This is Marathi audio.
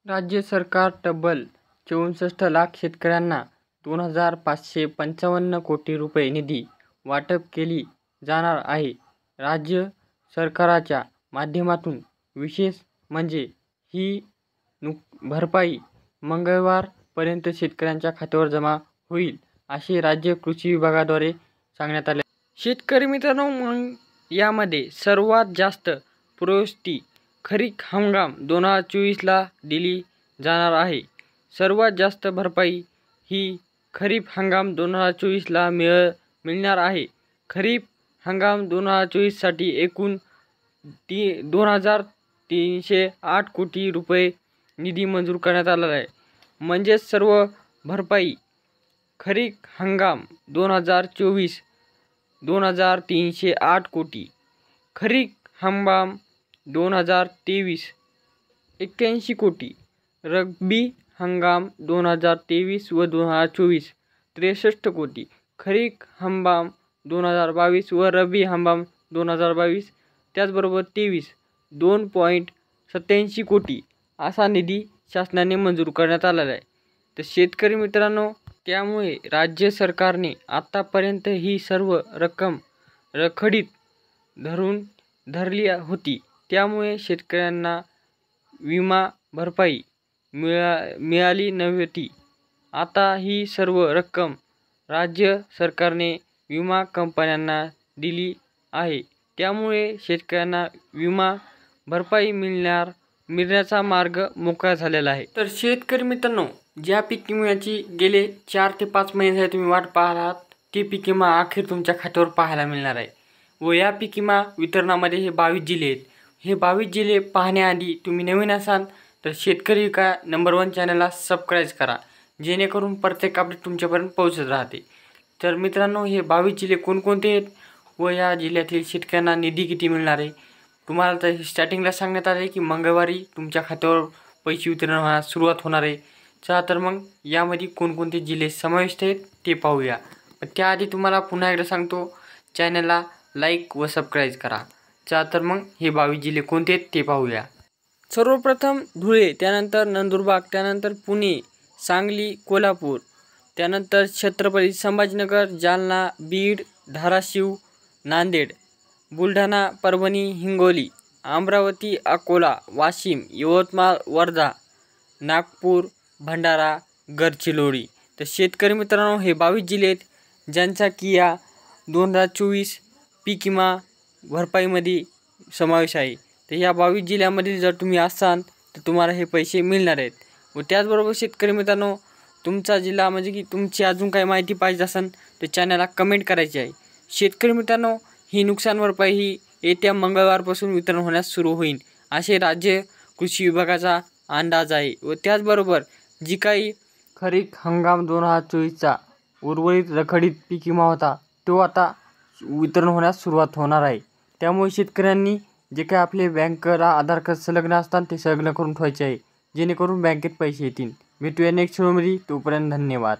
राज्य सरकार तब्बल 64 लाख शेतकऱ्यांना 2,555 कोटी रुपये निधी वाटप केली जाणार आहे. राज्य सरकारच्या माध्यमातून विशेष म्हणजे ही भरपाई मंगळवारपर्यंत शेतकऱ्यांच्या खात्यावर जमा होईल, असे राज्य कृषी विभागाद्वारे सांगण्यात आले. शेतकरी मित्रांनो, मग यामध्ये सर्वात जास्त पुरवठी खरीप हंगाम 2024ला दिली जाणार आहे. सर्वात जास्त भरपाई ही खरीप हंगाम 2024ला मिळणार आहे. खरीप हंगाम 2024 साठी एकूण 2,308 कोटी रुपये निधी मंजूर करण्यात आला आहे. म्हणजेच सर्व भरपाई खरीप हंगाम 2024 2,308 कोटी, खरीप हंगाम 2023 81 कोटी, रब्बी हंगाम 2023 व 2024 63 कोटी, खरीप हंगाम 2022 व रब्बी हंगाम 2022 त्याचबरोबर 2.87 कोटी असा निधी शासनाने मंजूर करण्यात आलेला आहे. तर शेतकरी मित्रांनो, त्यामुळे राज्य सरकारने आतापर्यंत ही सर्व रक्कम रखडीत धरली होती. त्यामुळे शेतकऱ्यांना विमा भरपाई मिळाली नव्हती. आता ही सर्व रक्कम राज्य सरकारने विमा कंपन्यांना दिली आहे. त्यामुळे शेतकऱ्यांना विमा भरपाई मिळण्याचा मार्ग मोकळा झालेला आहे. तर शेतकरी मित्रांनो, ज्या पीक विम्याची गेले 4 ते 5 महिने झाले तुम्ही वाट पाहत, ते पीक विमा अखेर तुमच्या खात्यावर पाहायला मिळणार आहे. व या पीक विमा वितरणामध्ये हे 22 जिल्हे आहेत. हे 22 जिल्हे पाहण्याआधी तुम्ही नवीन असाल तर शेतकरी विका नंबर 1 चॅनलला सबस्क्राईब करा, जेणेकरून प्रत्येक अपडेट तुमच्यापर्यंत पोहोचत राहते. तर मित्रांनो, हे 22 जिल्हे कोणकोणते आहेत व या जिल्ह्यातील शेतकऱ्यांना निधी किती मिळणार आहे, तुम्हाला तर स्टार्टिंगला सांगण्यात आले की मंगळवारी तुमच्या खात्यावर पैसे वितरण होण्यास सुरुवात होणार आहे. चला तर मग यामध्ये कोणकोणते जिल्हे समाविष्ट आहेत ते पाहूया. पण त्याआधी तुम्हाला पुन्हा एकदा सांगतो, चॅनलला लाईक व सबस्क्राईब करा. चला तर मग हे 22 जिल्हे कोणते आहेत ते पाहूया. सर्वप्रथम धुळे, त्यानंतर नंदुरबार, त्यानंतर पुणे, सांगली, कोल्हापूर, त्यानंतर छत्रपती संभाजीनगर, जालना, बीड, धाराशिव, नांदेड, बुलढाणा, परभणी, हिंगोली, अमरावती, अकोला, वाशिम, यवतमाळ, वर्धा, नागपूर, भंडारा, गडचिरोली. तर शेतकरी मित्रांनो, हे 22 जिल्हे आहेत ज्यांचा की या 2024 पीक विमा भरपाईमध्ये समावेश आहे. तर या 22 जिल्ह्यामध्ये जर तुम्ही असाल तर तुम्हाला हे पैसे मिळणार आहेत. व त्याचबरोबर शेतकरी मित्रांनो, तुमचा जिल्हा म्हणजे की तुमची अजून काही माहिती पाहिजे असेल तर चॅनलला कमेंट करायची आहे. शेतकरी मित्रांनो, ही नुकसान भरपाई ही येत्या मंगळवारपासून वितरण होण्यास सुरू होईल, असे राज्य कृषी विभागाचा अंदाज आहे. व त्याचबरोबर जी काही खरीप हंगाम 2024चा उर्वरित रखडीत पीक विमा होता तो आता वितरण होण्यास सुरुवात होणार आहे. त्यामुळे शेतकऱ्यांनी जे काही आपले बँकेला आधार कार्ड संलग्न असतात ते संलग्न करून ठेवायचे आहे, जेणेकरून बँकेत पैसे येतील. भेटूया नेक्स्ट व्हिडिओमध्ये. तोपर्यंत धन्यवाद.